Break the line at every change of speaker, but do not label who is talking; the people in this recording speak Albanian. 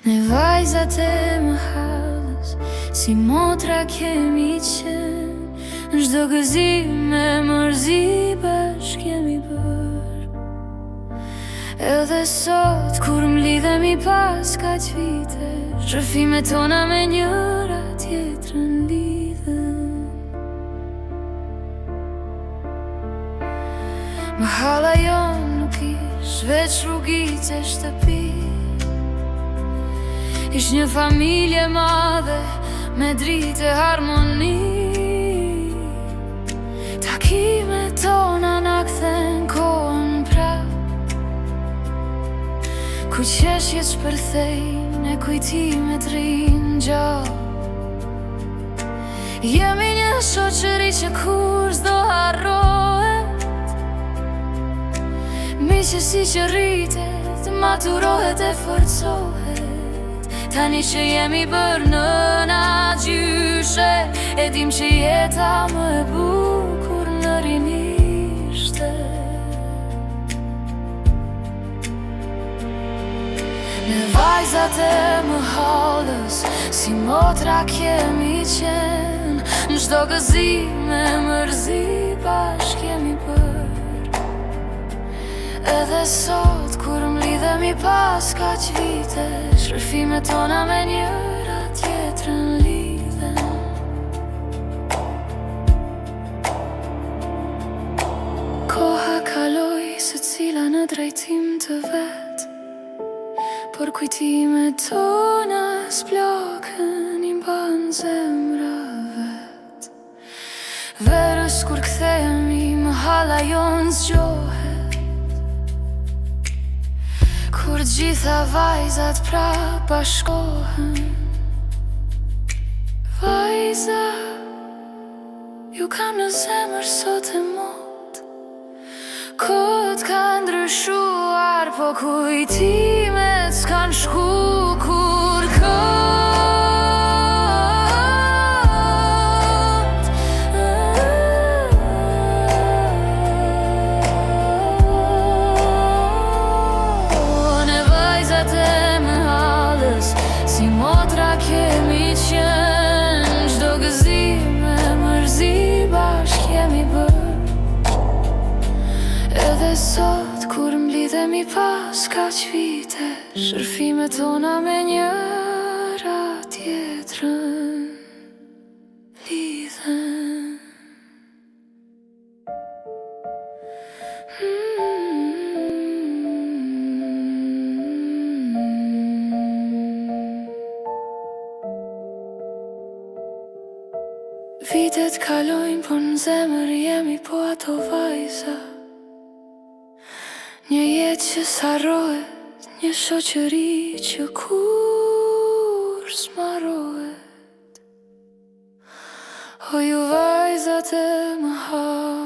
Ne vajzat e më halës, si motra kemi qenë, në çdo gëzim e mërzi bashk kemi bërë. Edhe sot, kur m'lidhemi pas kaq vite, rrëfimet tona me njëra tjetrën lidhen. Më hala jon nuk ish veç rrugit e shtëpi, ish një familje madhe me dritë e harmoni. Takimet tona na kthen kohën prap, ku qeshjet shpërthejnë e kujtimet rrinë gjallë. Jemi një shoqëri që kur s'do harrohet, miqësi që rritet, maturohet e forcohet. Tani që jemi bërë nëna gjyshe, e dim që jeta më e bukur në rinishte. Ne vajzat e më halës, si motra kemi qenë, në çdo gëzim e mërzi bashk kemi bërë. Edhe sot, kur m'lidhemi pas kaq vite, rrëfimet tona me njëra tjetrën lidhen. Koha kaloi secila në drejtim të vet, por kujtimet tona s'plakën, i mban zemra vet. Verës kur kthehemi, më hala jon zgjohet, kur gjitha vajzat prap bashkohen. Vajza, ju kam në zemër sot e mot, kohët kanë ndryshuar, po kujtimet s'kan shku kur kot. Si motra kemi qenë, çdo gëzim e mërzi bashk kemi bërë. Edhe sot, kur m'lidhemi pas kaq vite, rrëfimet tona me njëra tjetrën lidhen. Vitet kalojnë, po në zemër jemi po ato vajza. Një jetë që s'harrohet, një shoqëri që kur s'marrohet. O ju vajzat e më halës,